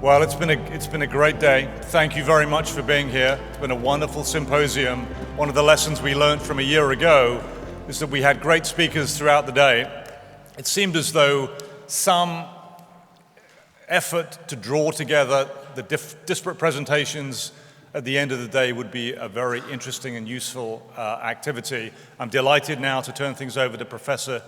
Well, it's been a great day. Thank you very much for being here. It's been a wonderful symposium. One of the lessons we learned from a year ago is that we had great speakers throughout the day. It seemed as though some effort to draw together the disparate presentations at the end of the day would be a very interesting and useful activity. I'm delighted now to turn things over to Professor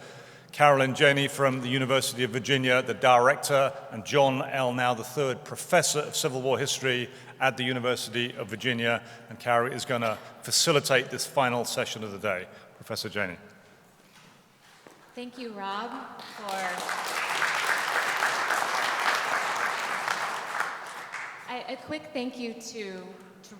Carolyn Janney from the University of Virginia, the director, and John L. Now III, professor of Civil War history at the University of Virginia. And Carrie is going to facilitate this final session of the day. Professor Janney. Thank you, Rob, a quick thank you to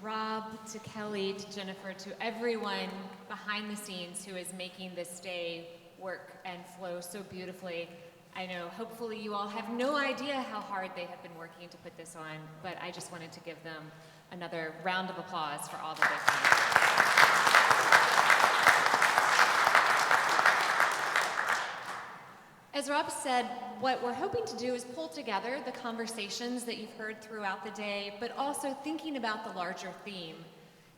Rob, to Kelly, to Jennifer, to everyone behind the scenes who is making this day work and flow so beautifully. I know hopefully you all have no idea how hard they have been working to put this on, but I just wanted to give them another round of applause for all that they've done. As Rob said, what we're hoping to do is pull together the conversations that you've heard throughout the day, but also thinking about the larger theme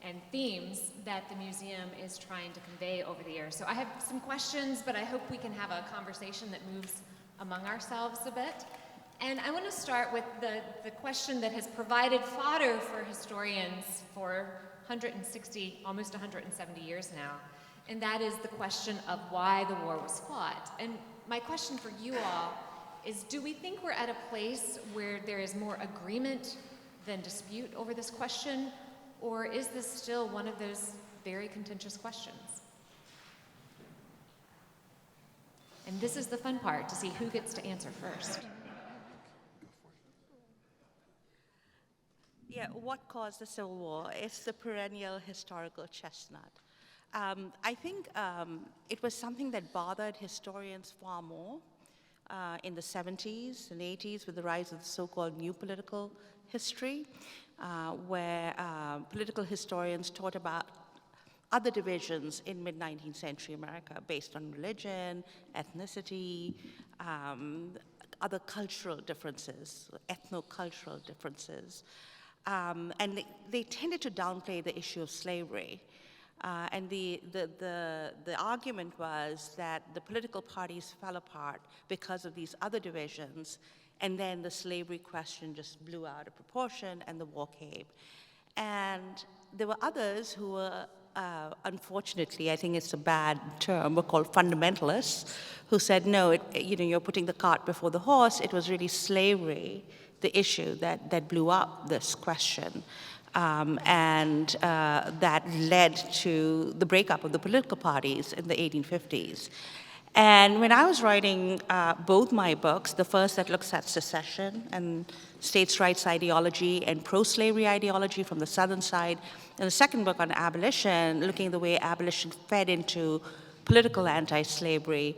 and themes that the museum is trying to convey over the years. So I have some questions, but I hope we can have a conversation that moves among ourselves a bit. And I want to start with the question that has provided fodder for historians for 160, almost 170 years now, and that is the question of why the war was fought. And my question for you all is, do we think we're at a place where there is more agreement than dispute over this question? Or is this still one of those very contentious questions? And this is the fun part, to see who gets to answer first. Yeah, what caused the Civil War? It's the perennial historical chestnut. I think it was something that bothered historians far more in the 70s and 80s with the rise of the so-called new political history, where political historians taught about other divisions in mid-19th century America based on religion, ethnicity, other cultural differences, ethno-cultural differences. And they tended to downplay the issue of slavery. And the argument was that the political parties fell apart because of these other divisions, and then the slavery question just blew out of proportion and the war came. And there were others who were, unfortunately, I think it's a bad term, were called fundamentalists, who said, no, you're putting the cart before the horse. It was really slavery, the issue that blew up this question. And that led to the breakup of the political parties in the 1850s. And when I was writing both my books, the first that looks at secession and states' rights ideology and pro-slavery ideology from the southern side, and the second book on abolition, looking at the way abolition fed into political anti-slavery,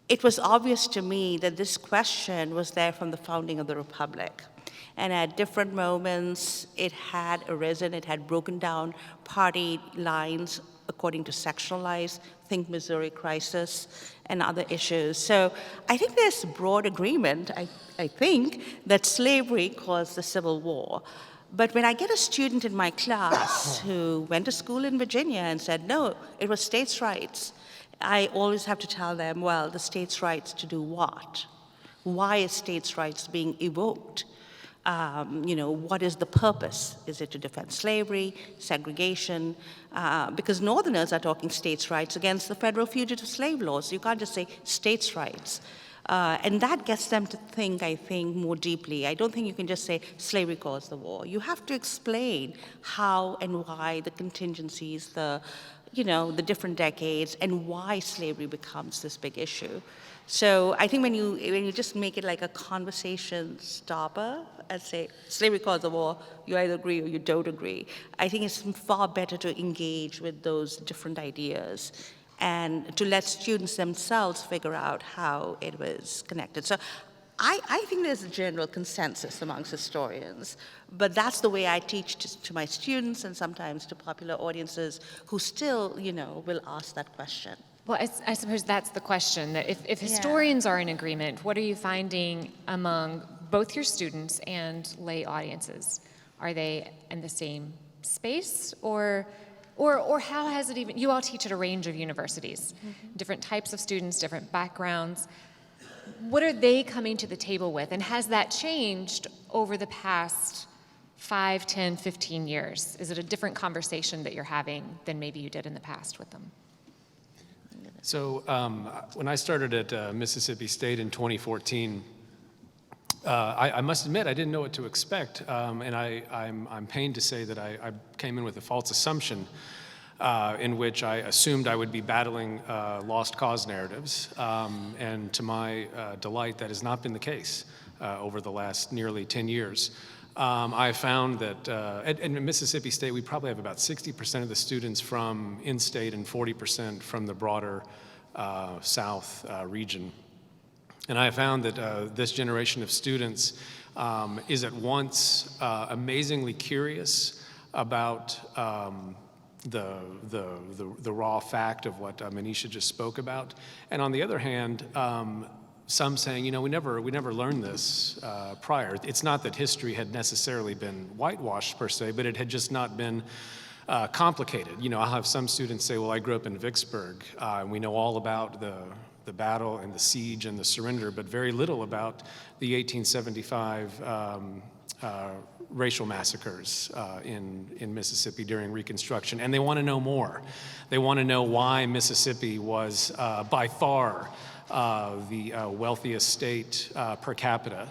it was obvious to me that this question was there from the founding of the Republic. And at different moments, it had arisen, it had broken down party lines according to sectional lines, think Missouri crisis, and other issues. So I think there's broad agreement, I think, that slavery caused the Civil War. But when I get a student in my class who went to school in Virginia and said, no, it was states' rights, I always have to tell them, well, the states' rights to do what? Why is states' rights being evoked? What is the purpose? Is it to defend slavery, segregation? Because Northerners are talking states' rights against the federal fugitive slave laws. You can't just say states' rights. And that gets them to think, I think, more deeply. I don't think you can just say slavery caused the war. You have to explain how and why the contingencies, the different decades, and why slavery becomes this big issue. So I think when you just make it like a conversation stopper and say, slavery caused the war, you either agree or you don't agree, I think it's far better to engage with those different ideas and to let students themselves figure out how it was connected. So I think there's a general consensus amongst historians, but that's the way I teach to my students and sometimes to popular audiences who still, will ask that question. Well, I suppose that's the question, that if historians are in agreement, what are you finding among both your students and lay audiences? Are they in the same space, or how has it even, you all teach at a range of universities, different types of students, different backgrounds. What are they coming to the table with, and has that changed over the past 5, 10, 15 years? Is it a different conversation that you're having than maybe you did in the past with them? So when I started at Mississippi State in 2014, I must admit I didn't know what to expect, and I'm pained to say that I came in with a false assumption in which I assumed I would be battling lost cause narratives, and to my delight, that has not been the case over the last nearly 10 years. I found that at Mississippi State, we probably have about 60% of the students from in-state and 40% from the broader South region. And I found that this generation of students is at once amazingly curious about the raw fact of what Manisha just spoke about, and on the other hand, some saying, you know, we never learned this prior. It's not that history had necessarily been whitewashed per se, but it had just not been complicated. You know, I'll have some students say, well, I grew up in Vicksburg, and we know all about the battle and the siege and the surrender, but very little about the 1875 racial massacres in Mississippi during Reconstruction, and they want to know more. They want to know why Mississippi was by far the wealthiest state per capita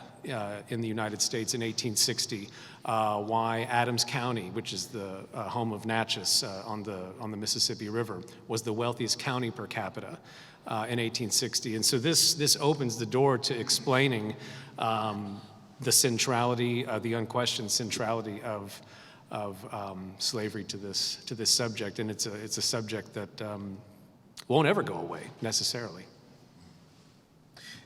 in the United States in 1860. Why Adams County, which is the home of Natchez on the Mississippi River, was the wealthiest county per capita in 1860. And so this opens the door to explaining the centrality, the unquestioned centrality of slavery to this subject, and it's a subject that won't ever go away necessarily.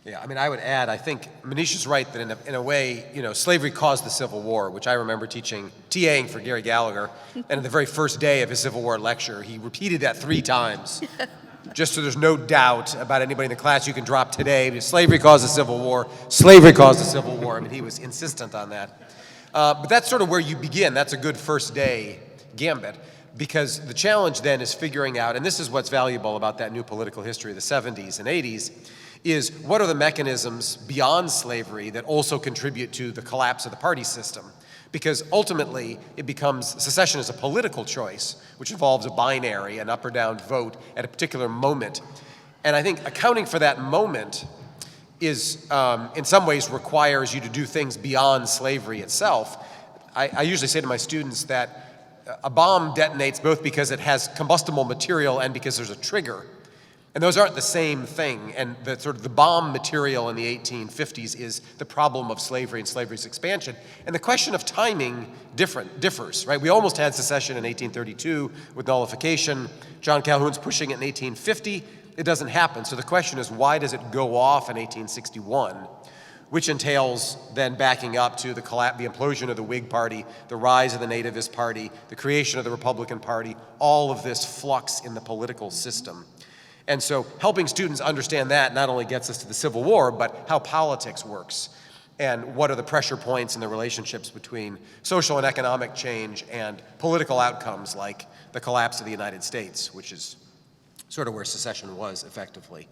Yeah, I mean, I would add, I think Manisha's right that in a way, you know, slavery caused the Civil War, which I remember TAing for Gary Gallagher, and at the very first day of his Civil War lecture, he repeated that 3 times, just so there's no doubt about anybody in the class you can drop today, because slavery caused the Civil War, slavery caused the Civil War. I mean, he was insistent on that. But that's sort of where you begin. That's a good first day gambit, because the challenge then is figuring out, and this is what's valuable about that new political history of the 70s and 80s, is what are the mechanisms beyond slavery that also contribute to the collapse of the party system? Because ultimately, it becomes, secession is a political choice, which involves a binary, an up or down vote at a particular moment. And I think accounting for that moment is, in some ways, requires you to do things beyond slavery itself. I usually say to my students that a bomb detonates both because it has combustible material and because there's a trigger. And those aren't the same thing, and the bomb material in the 1850s is the problem of slavery and slavery's expansion. And the question of timing differs, right? We almost had secession in 1832 with nullification. John Calhoun's pushing it in 1850. It doesn't happen. So the question is, why does it go off in 1861? Which entails then backing up to the implosion of the Whig Party, the rise of the Nativist Party, the creation of the Republican Party, all of this flux in the political system. And so helping students understand that not only gets us to the Civil War, but how politics works and what are the pressure points and the relationships between social and economic change and political outcomes like the collapse of the United States, which is sort of where secession was effectively.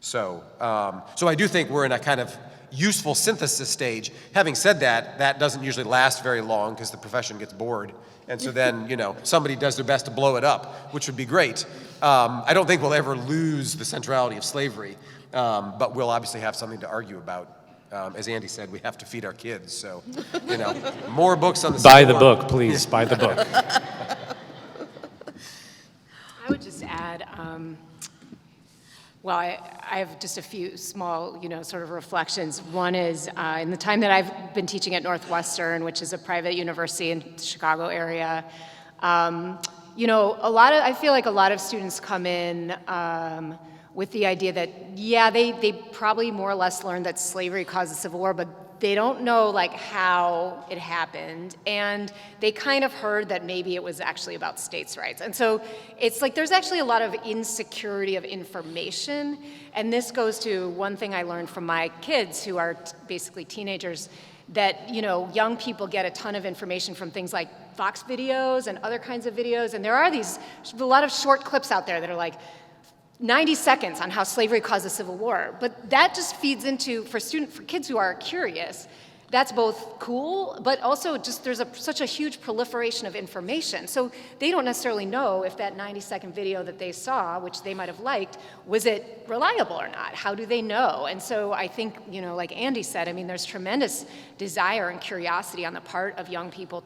So I do think we're in a kind of useful synthesis stage. Having said that, that doesn't usually last very long because the profession gets bored. And so then, you know, somebody does their best to blow it up, which would be great. I don't think we'll ever lose the centrality of slavery, but we'll obviously have something to argue about. As Andy said, we have to feed our kids, so, you know, more books on the Buy the book, please, buy the book. I would just add, well, I have just a few small, you know, sort of reflections. One is, in the time that I've been teaching at Northwestern, which is a private university in the Chicago area, you know, I feel like a lot of students come in with the idea that, yeah, they probably more or less learned that slavery caused the Civil War, but they don't know like how it happened, and they kind of heard that maybe it was actually about states' rights. And so it's like there's actually a lot of insecurity of information, and this goes to one thing I learned from my kids who are basically teenagers, that young people get a ton of information from things like Fox videos and other kinds of videos, and there are a lot of short clips out there that are like 90 seconds on how slavery caused the Civil War. But that just feeds into, for kids who are curious, that's both cool, but also just there's such a huge proliferation of information. So they don't necessarily know if that 90-second video that they saw, which they might have liked, was it reliable or not? How do they know? And so I think, like Andy said, I mean, there's tremendous desire and curiosity on the part of young people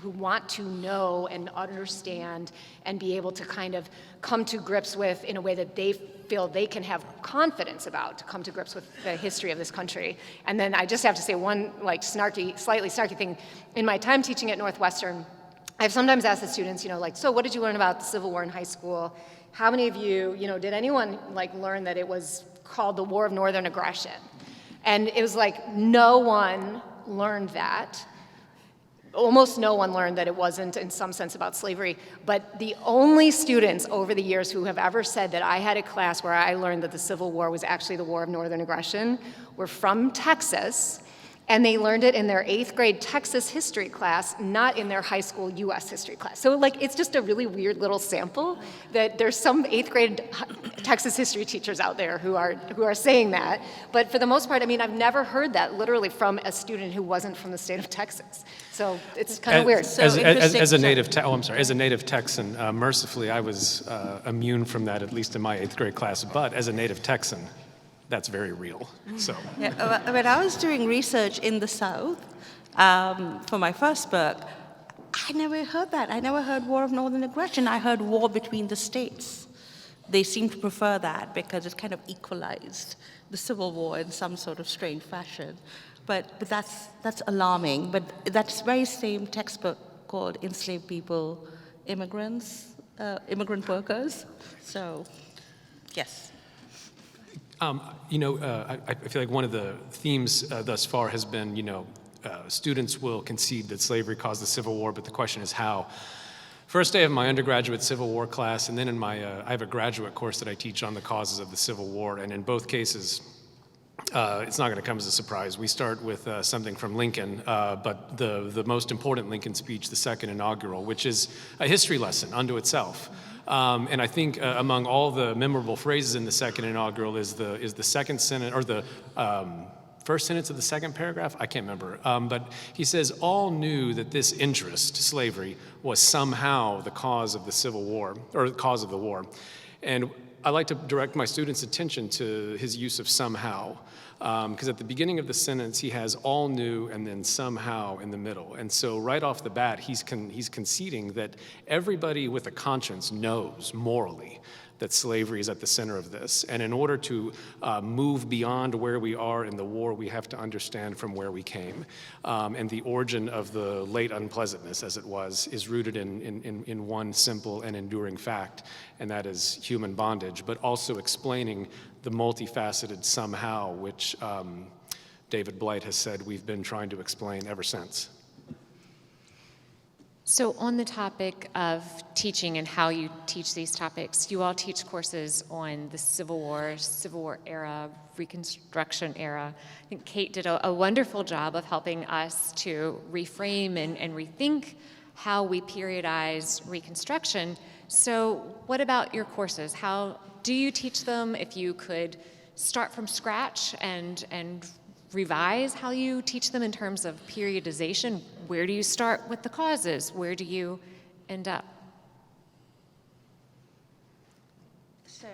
who want to know and understand and be able to kind of come to grips with in a way that they feel they can have confidence about, to come to grips with the history of this country. And then I just have to say one slightly snarky thing. In my time teaching at Northwestern, I've sometimes asked the students, so what did you learn about the Civil War in high school? How many of you, did anyone learn that it was called the War of Northern Aggression? And it was like no one learned that. Almost no one learned that it wasn't in some sense about slavery, but the only students over the years who have ever said that I had a class where I learned that the Civil War was actually the War of Northern Aggression were from Texas, and they learned it in their 8th grade Texas history class, not in their high school US history class. So it's just a really weird little sample that there's some 8th grade Texas history teachers out there who are saying that. But for the most part, I mean, I've never heard that literally from a student who wasn't from the state of Texas. So it's kind of weird. As a native Texan, mercifully, I was immune from that, at least in my 8th grade class. But as a native Texan, that's very real. So. Yeah, when I was doing research in the South for my first book, I never heard that. I never heard War of Northern Aggression. I heard war between the states. They seem to prefer that because it kind of equalized the Civil War in some sort of strange fashion. But that's alarming. But that's very same textbook called Enslaved People, Immigrants, Immigrant Workers. So, yes. I feel like one of the themes thus far has been, students will concede that slavery caused the Civil War, but the question is how. First day of my undergraduate Civil War class, and then in I have a graduate course that I teach on the causes of the Civil War, and in both cases, it's not going to come as a surprise. We start with something from Lincoln, but the most important Lincoln speech, the second inaugural, which is a history lesson unto itself. And I think among all the memorable phrases in the second inaugural is the second sentence, or the first sentence of the second paragraph, I can't remember. But he says, all knew that this interest, slavery, was somehow the cause of the Civil War, or the cause of the war. And I like to direct my students' attention to his use of somehow, because at the beginning of the sentence, he has all knew and then somehow in the middle. And so right off the bat, he's conceding that everybody with a conscience knows morally that slavery is at the center of this. And in order to move beyond where we are in the war, we have to understand from where we came. And the origin of the late unpleasantness, as it was, is rooted in one simple and enduring fact, and that is human bondage, but also explaining the multifaceted somehow, which David Blight has said we've been trying to explain ever since. So on the topic of teaching and how you teach these topics, you all teach courses on the Civil War era, Reconstruction era. I think Kate did a wonderful job of helping us to reframe and rethink how we periodize Reconstruction. So what about your courses? How do you teach them? If you could start from scratch and revise how you teach them in terms of periodization, where do you start with the causes? Where do you end up? So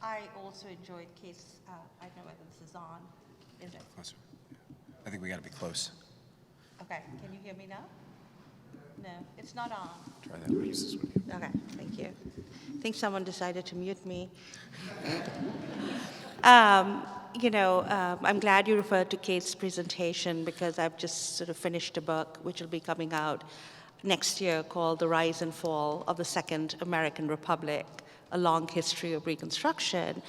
I also enjoyed Kate's, I don't know whether this is on, is it? Closer. I think we got to be close. Okay, can you hear me now? No, it's not on. Try that. Okay, thank you. I think someone decided to mute me. I'm glad you referred to Kate's presentation because I've just sort of finished a book which will be coming out next year called The Rise and Fall of the Second American Republic, a long history of Reconstruction.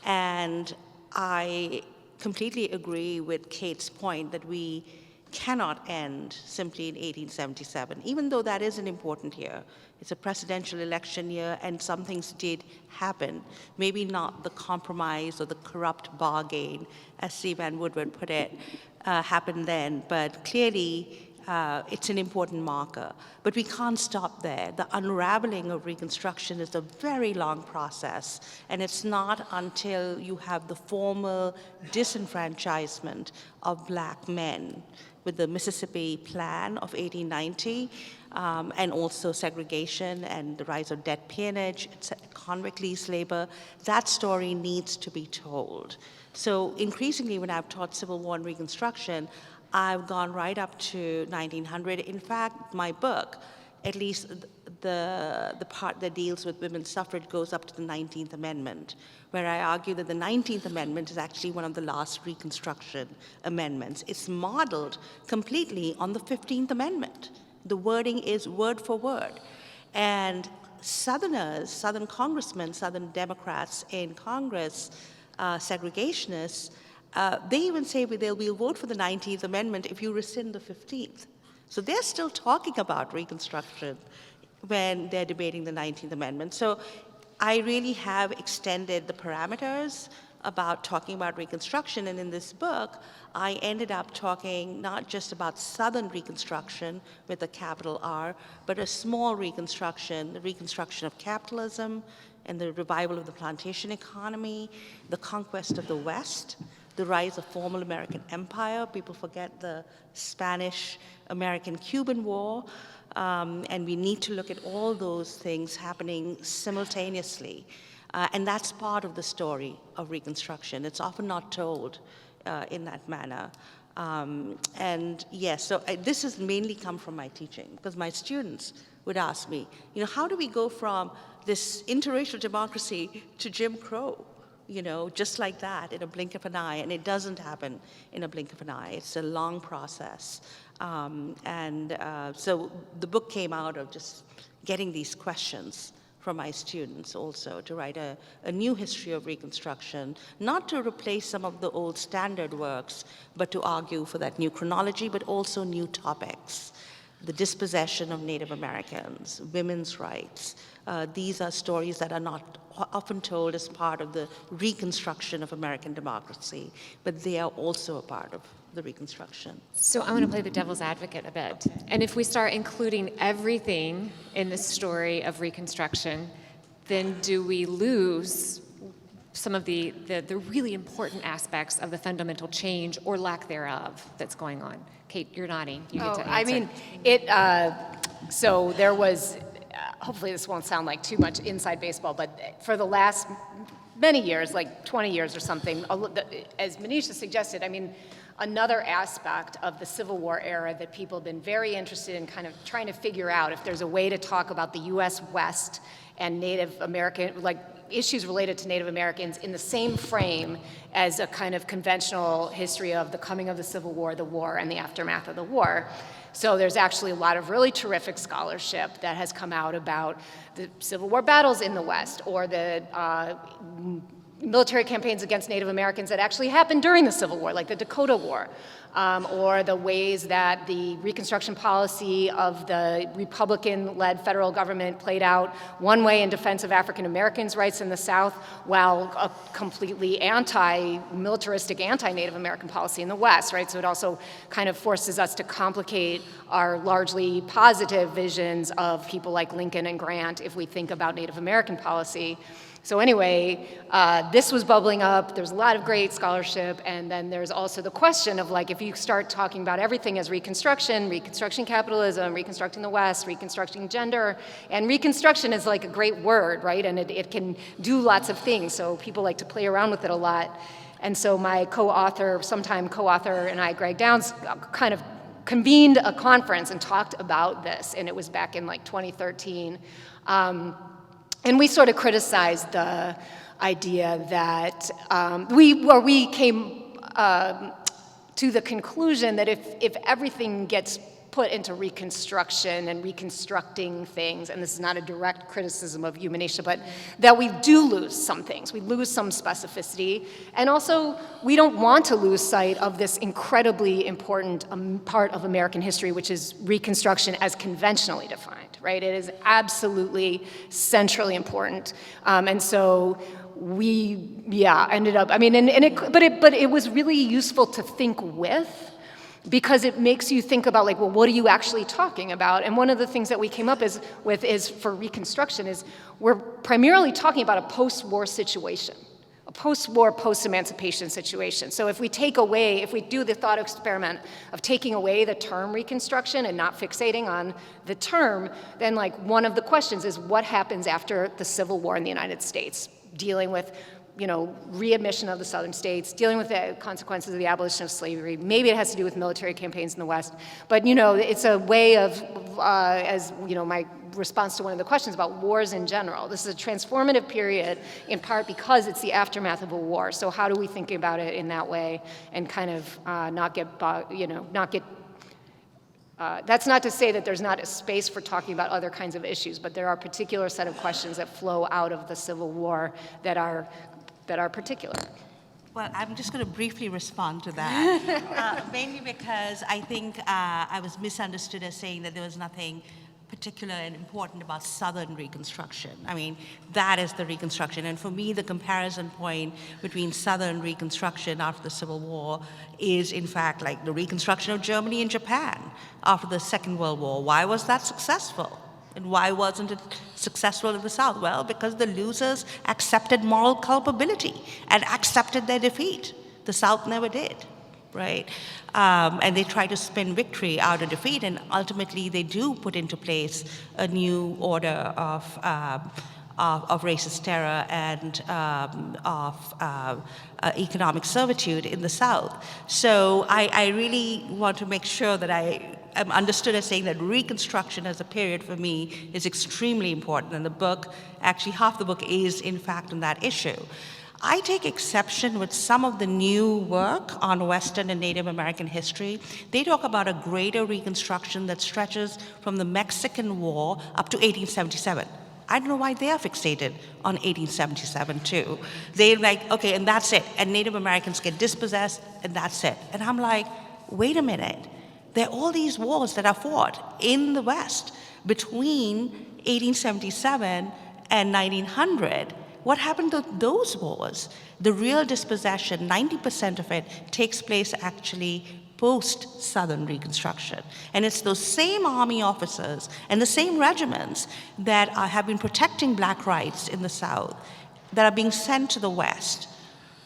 And I completely agree with Kate's point that we cannot end simply in 1877, even though that is an important year. It's a presidential election year, and some things did happen. Maybe not the compromise or the corrupt bargain, as C. Van Woodward put it, happened then, but clearly it's an important marker. But we can't stop there. The unraveling of Reconstruction is a very long process, and it's not until you have the formal disenfranchisement of Black men with the Mississippi Plan of 1890, and also segregation and the rise of debt peonage, convict lease labor, that story needs to be told. So increasingly, when I've taught Civil War and Reconstruction, I've gone right up to 1900. In fact, my book, at least the part that deals with women's suffrage, goes up to the 19th Amendment, where I argue that the 19th Amendment is actually one of the last Reconstruction amendments. It's modeled completely on the 15th Amendment. The wording is word for word. And Southerners, Southern congressmen, Southern Democrats in Congress, segregationists, they even say we'll vote for the 19th Amendment if you rescind the 15th. So they're still talking about Reconstruction when they're debating the 19th Amendment. So I really have extended the parameters about talking about Reconstruction, and in this book, I ended up talking not just about Southern Reconstruction with a capital R, but a small Reconstruction, the reconstruction of capitalism and the revival of the plantation economy, the conquest of the West, the rise of formal American empire. People forget the Spanish-American-Cuban War, and we need to look at all those things happening simultaneously. And that's part of the story of Reconstruction. It's often not told in that manner. And yes, so this has mainly come from my teaching, because my students would ask me, how do we go from this interracial democracy to Jim Crow? Just like that, in a blink of an eye. And it doesn't happen in a blink of an eye. It's a long process. So the book came out of just getting these questions from my students also, to write a new history of Reconstruction, not to replace some of the old standard works, but to argue for that new chronology, but also new topics. The dispossession of Native Americans, women's rights. These are stories that are not often told as part of the reconstruction of American democracy, but they are also a part of the Reconstruction. So I want to play the devil's advocate a bit. And if we start including everything in the story of Reconstruction, then do we lose some of the really important aspects of the fundamental change or lack thereof that's going on? Kate, you're nodding. You get to answer. So there was, hopefully this won't sound like too much inside baseball, but for the last many years, like 20 years or something, as Manisha suggested, another aspect of the Civil War era that people have been very interested in kind of trying to figure out if there's a way to talk about the U.S. West and Native American, issues related to Native Americans in the same frame as a kind of conventional history of the coming of the Civil War, the war, and the aftermath of the war. So there's actually a lot of really terrific scholarship that has come out about the Civil War battles in the West, or the military campaigns against Native Americans that actually happened during the Civil War, like the Dakota War, or the ways that the Reconstruction policy of the Republican-led federal government played out one way in defense of African Americans' rights in the South, while a completely anti-militaristic, anti-Native American policy in the West, right? So it also kind of forces us to complicate our largely positive visions of people like Lincoln and Grant if we think about Native American policy. So anyway, this was bubbling up. There's a lot of great scholarship, and then there's also the question of if you start talking about everything as Reconstruction, Reconstruction capitalism, reconstructing the West, reconstructing gender, and Reconstruction is a great word, right? And it can do lots of things, so people like to play around with it a lot. And so my sometime co-author and I, Greg Downs, kind of convened a conference and talked about this, and it was back in 2013. And we sort of criticized the idea that we came to the conclusion that if everything gets put into Reconstruction and reconstructing things, and this is not a direct criticism of humanation, but that we do lose some things. We lose some specificity, and also we don't want to lose sight of this incredibly important part of American history, which is Reconstruction as conventionally defined, right? It is absolutely centrally important, and so we, ended up, I mean, but it was really useful to think with, because it makes you think about, like, well, what are you actually talking about? And one of the things that we came up with is for Reconstruction is we're primarily talking about a post-war situation, a post-war, post-emancipation situation. So if we do the thought experiment of taking away the term Reconstruction and not fixating on the term, then, like, one of the questions is what happens after the Civil War in the United States, dealing with readmission of the southern states, dealing with the consequences of the abolition of slavery. Maybe it has to do with military campaigns in the West. But, it's a way of, my response to one of the questions about wars in general. This is a transformative period, in part because it's the aftermath of a war. So how do we think about it in that way and kind of that's not to say that there's not a space for talking about other kinds of issues, but there are a particular set of questions that flow out of the Civil War that are particular. Well, I'm just going to briefly respond to that, mainly because I think I was misunderstood as saying that there was nothing particular and important about Southern Reconstruction. I mean, that is the Reconstruction. And for me, the comparison point between Southern Reconstruction after the Civil War is, in fact, like the Reconstruction of Germany and Japan after the Second World War. Why was that successful? And why wasn't it successful in the South? Well, because the losers accepted moral culpability and accepted their defeat. The South never did, right? And they try to spin victory out of defeat, and ultimately they do put into place a new order of racist terror and of economic servitude in the South. So I really want to make sure that I am understood as saying that Reconstruction as a period for me is extremely important, and the book, actually half the book is in fact on that issue. I take exception with some of the new work on Western and Native American history. They talk about a greater Reconstruction that stretches from the Mexican War up to 1877. I don't know why they are fixated on 1877 too. They're like, okay, and that's it. And Native Americans get dispossessed, and that's it. And I'm like, wait a minute. There are all these wars that are fought in the West between 1877 and 1900. What happened to those wars? The real dispossession, 90% of it, takes place actually post-Southern Reconstruction. And it's those same army officers and the same regiments that have been protecting black rights in the South that are being sent to the West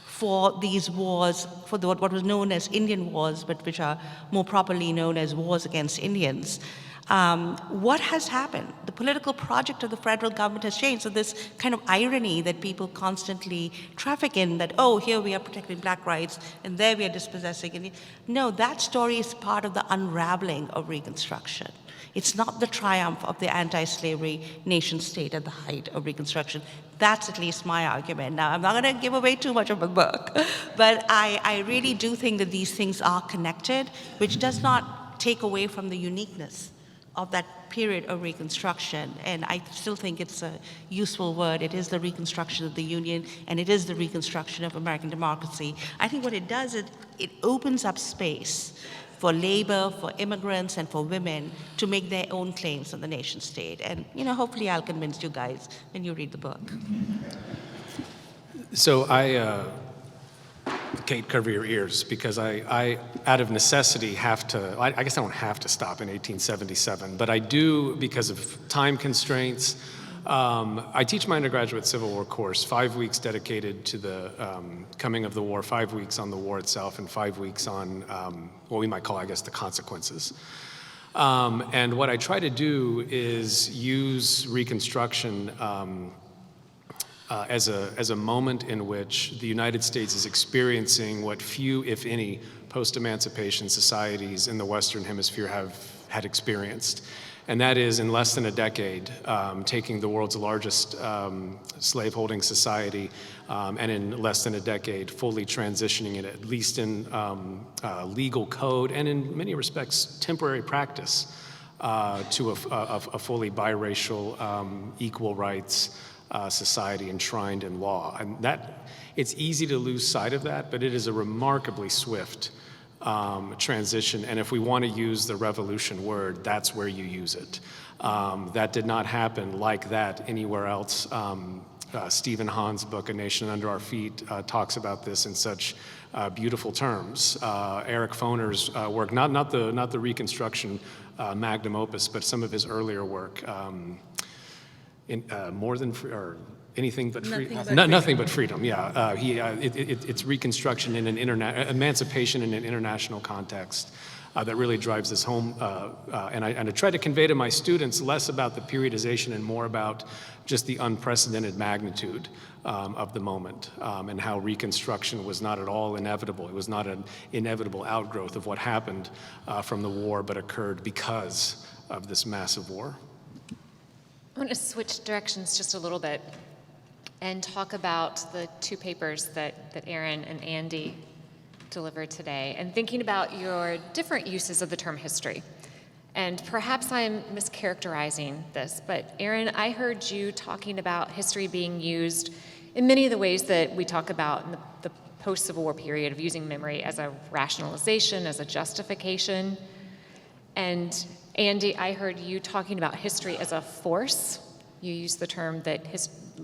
for these wars, for what was known as Indian wars, but which are more properly known as wars against Indians. What has happened? The political project of the federal government has changed. So this kind of irony that people constantly traffic in, that, oh, here we are protecting black rights, and there we are dispossessing. And no, that story is part of the unraveling of Reconstruction. It's not the triumph of the anti-slavery nation state at the height of Reconstruction. That's at least my argument. Now, I'm not going to give away too much of the book, but I really do think that these things are connected, which does not take away from the uniqueness of that period of Reconstruction. And I still think it's a useful word. It is the reconstruction of the Union, and it is the reconstruction of American democracy. I think what it does is it opens up space for labor, for immigrants, and for women to make their own claims on the nation state. And hopefully I'll convince you guys when you read the book. So Kate, cover your ears, because I out of necessity, have to, I guess I don't have to stop in 1877, but I do because of time constraints. I teach my undergraduate Civil War course, 5 weeks dedicated to the coming of the war, 5 weeks on the war itself, and 5 weeks on what we might call, I guess, the consequences. And what I try to do is use Reconstruction as a moment in which the United States is experiencing what few, if any, post-emancipation societies in the Western Hemisphere have had experienced. And that is, in less than a decade, taking the world's largest slaveholding society, and in less than a decade, fully transitioning it, at least in legal code and in many respects, temporary practice, to a fully biracial, equal rights society enshrined in law. And that, it's easy to lose sight of that, but it is a remarkably swift transition, and if we want to use the revolution word, that's where you use it. That did not happen like that anywhere else. Stephen Hahn's book, A Nation Under Our Feet, talks about this in such beautiful terms. Eric Foner's work, not the Reconstruction magnum opus, but some of his earlier work, More Than Free, or Anything But Freedom. Nothing But Freedom, yeah. It's Reconstruction in an emancipation in an international context that really drives this home. And I try to convey to my students less about the periodization and more about just the unprecedented magnitude of the moment, and how Reconstruction was not at all inevitable. It was not an inevitable outgrowth of what happened from the war, but occurred because of this massive war. I want to switch directions just a little bit and talk about the two papers that Aaron and Andy delivered today, and thinking about your different uses of the term history. And perhaps I'm mischaracterizing this, but Aaron, I heard you talking about history being used in many of the ways that we talk about in the post-Civil War period, of using memory as a rationalization, as a justification. And Andy, I heard you talking about history as a force. You used the term that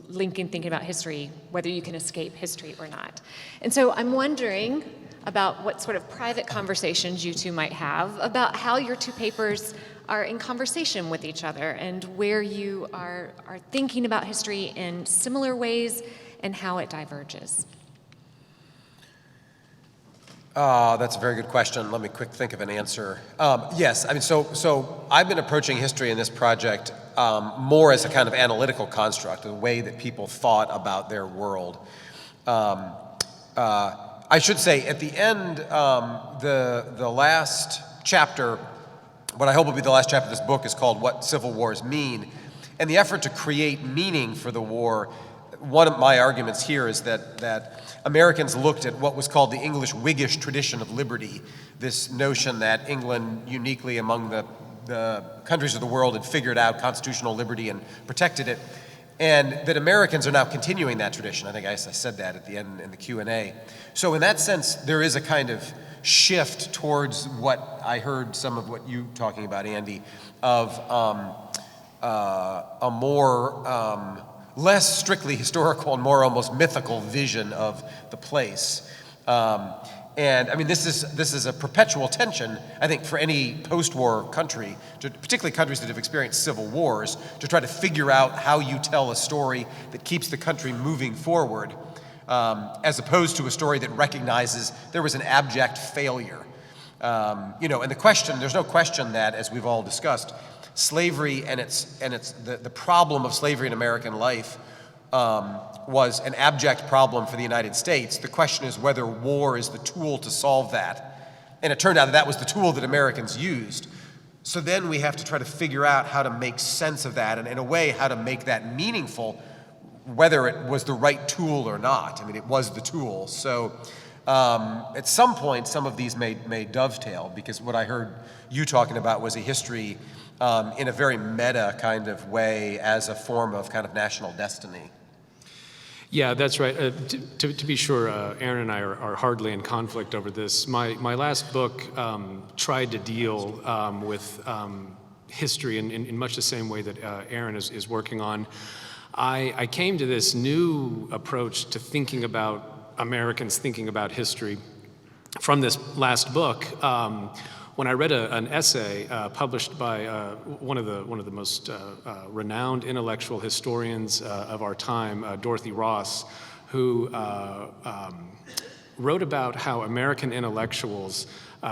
Lincoln thinking about history, whether you can escape history or not. And so I'm wondering about what sort of private conversations you two might have about how your two papers are in conversation with each other, and where you are thinking about history in similar ways and how it diverges. That's a very good question. Let me quick think of an answer. Yes, I mean, so I've been approaching history in this project more as a kind of analytical construct, the way that people thought about their world. I should say, at the end, the last chapter, what I hope will be the last chapter of this book, is called What Civil Wars Mean. And the effort to create meaning for the war, one of my arguments here is that Americans looked at what was called the English Whiggish tradition of liberty, this notion that England, uniquely among the countries of the world, had figured out constitutional liberty and protected it, and that Americans are now continuing that tradition. I think I said that at the end in the Q&A. So in that sense, there is a kind of shift towards what I heard some of what you talking about, Andy, of a more less strictly historical and more almost mythical vision of the place. And I mean, this is a perpetual tension, I think, for any post-war country, particularly countries that have experienced civil wars, to try to figure out how you tell a story that keeps the country moving forward, as opposed to a story that recognizes there was an abject failure. And the question, there's no question that, as we've all discussed, slavery and the problem of slavery in American life was an abject problem for the United States. The question is whether war is the tool to solve that. And it turned out that that was the tool that Americans used. So then we have to try to figure out how to make sense of that, and in a way, how to make that meaningful, whether it was the right tool or not. I mean, it was the tool. So at some point, some of these may dovetail, because what I heard you talking about was a history in a very meta kind of way, as a form of kind of national destiny. Yeah, that's right. To be sure, Aaron and I are hardly in conflict over this. My last book tried to deal with history in much the same way that Aaron is working on. I came to this new approach to thinking about Americans thinking about history from this last book. When I read an essay published by one of the most renowned intellectual historians of our time, Dorothy Ross, who wrote about how American intellectuals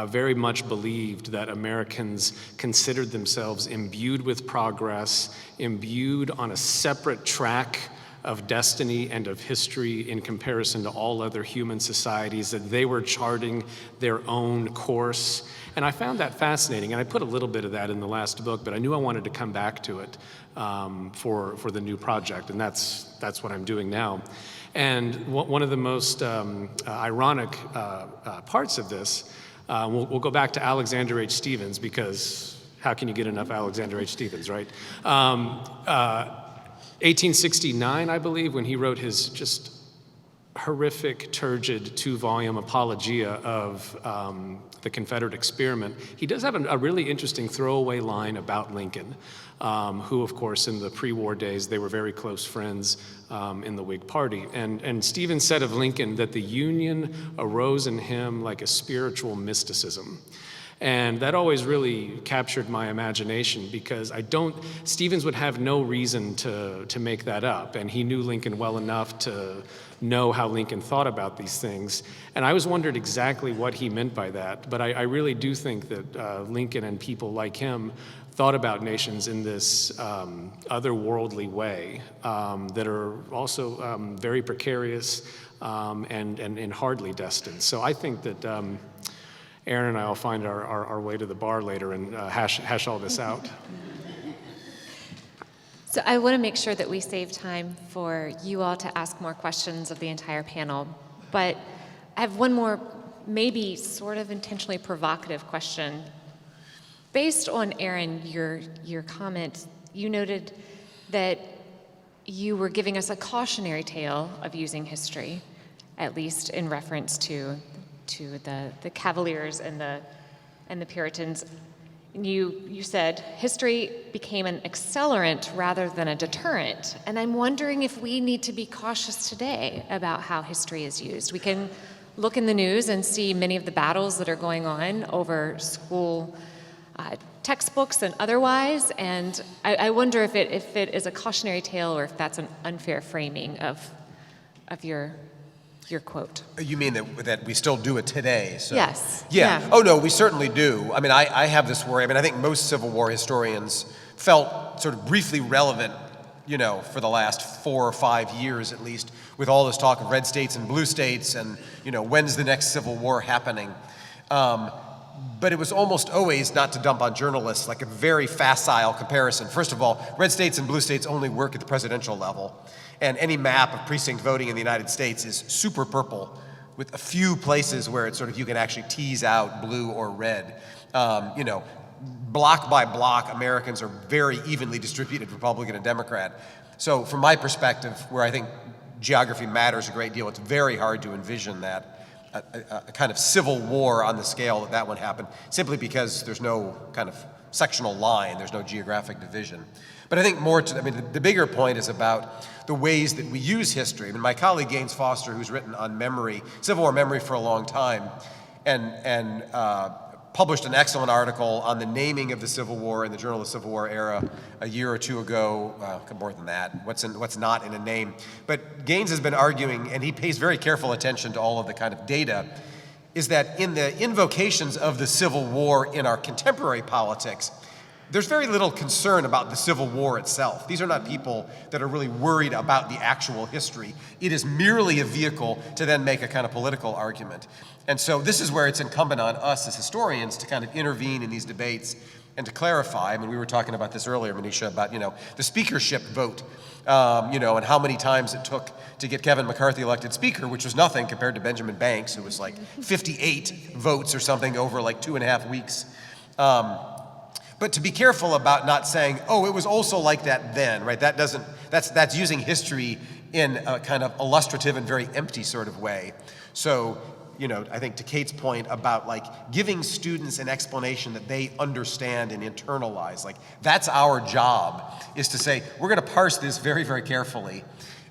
very much believed that Americans considered themselves imbued with progress, imbued on a separate track of destiny and of history in comparison to all other human societies, that they were charting their own course. And I found that fascinating, and I put a little bit of that in the last book, but I knew I wanted to come back to it for the new project, and that's what I'm doing now. And one of the most ironic parts of this, we'll go back to Alexander H. Stephens, because how can you get enough Alexander H. Stephens, right? 1869, I believe, when he wrote his just horrific, turgid 2-volume apologia of the Confederate experiment, he does have a really interesting throwaway line about Lincoln, who, of course, in the pre-war days, they were very close friends in the Whig Party. And Stephens said of Lincoln that the Union arose in him like a spiritual mysticism. And that always really captured my imagination, because Stephens would have no reason to make that up. And he knew Lincoln well enough to know how Lincoln thought about these things. And I always wondered exactly what he meant by that. But I really do think that Lincoln and people like him thought about nations in this otherworldly way that are also very precarious and hardly destined. So I think that Aaron and I will find our way to the bar later and hash all this out. So I want to make sure that we save time for you all to ask more questions of the entire panel. But I have one more, maybe sort of intentionally provocative question. Based on, Aaron, your comment, you noted that you were giving us a cautionary tale of using history, at least in reference to the Cavaliers and the Puritans. You said history became an accelerant rather than a deterrent. And I'm wondering if we need to be cautious today about how history is used. We can look in the news and see many of the battles that are going on over school textbooks and otherwise. And I wonder if it is a cautionary tale or if that's an unfair framing of your quote. You mean that we still do it today? So. Yes. Yeah. Oh, no, we certainly do. I mean, I have this worry. I mean, I think most Civil War historians felt sort of briefly relevant, for the last 4 or 5 years at least, with all this talk of red states and blue states and, when's the next Civil War happening? But it was almost always, not to dump on journalists, like a very facile comparison. First of all, red states and blue states only work at the presidential level. And any map of precinct voting in the United States is super purple, with a few places where it's sort of you can actually tease out blue or red. Block by block, Americans are very evenly distributed, Republican and Democrat. So from my perspective, where I think geography matters a great deal, it's very hard to envision that a kind of civil war on the scale that one happened, simply because there's no kind of sectional line, there's no geographic division. But I think the bigger point is about the ways that we use history. I mean, my colleague Gaines Foster, who's written on memory, Civil War memory for a long time, and published an excellent article on the naming of the Civil War in the Journal of the Civil War Era a year or two ago, more than that, what's not in a name. But Gaines has been arguing, and he pays very careful attention to all of the kind of data, is that in the invocations of the Civil War in our contemporary politics, there's very little concern about the Civil War itself. These are not people that are really worried about the actual history. It is merely a vehicle to then make a kind of political argument. And so this is where it's incumbent on us as historians to kind of intervene in these debates and to clarify. I mean, we were talking about this earlier, Manisha, about, the speakership vote, and how many times it took to get Kevin McCarthy elected speaker, which was nothing compared to Benjamin Banks, who was like 58 votes or something over like 2.5 weeks. But to be careful about not saying, oh, it was also like that then, right? That's using history in a kind of illustrative and very empty sort of way. So, I think to Kate's point about like giving students an explanation that they understand and internalize, like that's our job, is to say, we're gonna parse this very, very carefully.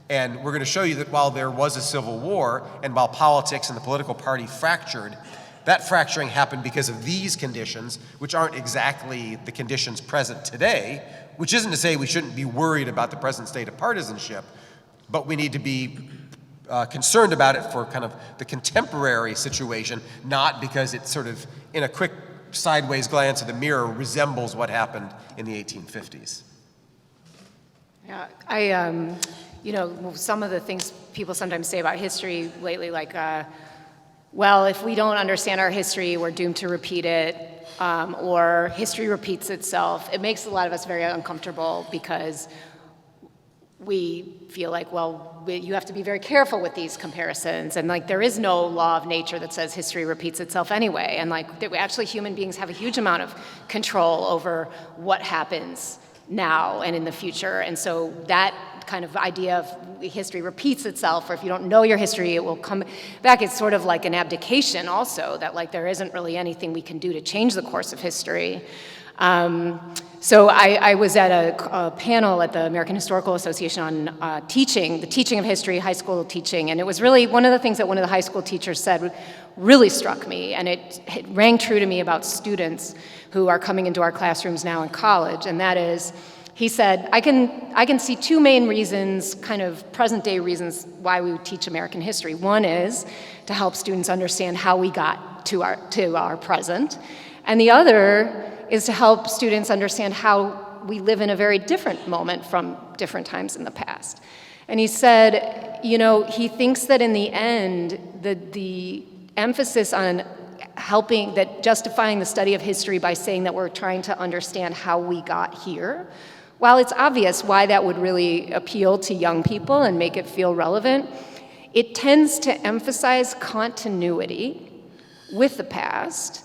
And we're gonna show you that while there was a civil war and while politics and the political party fractured, that fracturing happened because of these conditions, which aren't exactly the conditions present today, which isn't to say we shouldn't be worried about the present state of partisanship, but we need to be concerned about it for kind of the contemporary situation, not because it sort of, in a quick sideways glance at the mirror, resembles what happened in the 1850s. Yeah, you know, some of the things people sometimes say about history lately, like, well, if we don't understand our history, we're doomed to repeat it, or history repeats itself. It makes a lot of us very uncomfortable because we feel like, well, you have to be very careful with these comparisons, and like there is no law of nature that says history repeats itself anyway, and like actually human beings have a huge amount of control over what happens now and in the future, and so that kind of idea of history repeats itself, or if you don't know your history, it will come back. It's sort of like an abdication also, that like there isn't really anything we can do to change the course of history. So I was at a panel at the American Historical Association on the teaching of history, high school teaching, and it was really one of the things that one of the high school teachers said really struck me, and it rang true to me about students who are coming into our classrooms now in college, and that is, he said, I can see two main reasons, kind of present day reasons why we teach American history. One is to help students understand how we got to our present, and the other is to help students understand how we live in a very different moment from different times in the past. And he said, you know, he thinks that in the end, the emphasis on justifying the study of history by saying that we're trying to understand how we got here, while it's obvious why that would really appeal to young people and make it feel relevant, it tends to emphasize continuity with the past.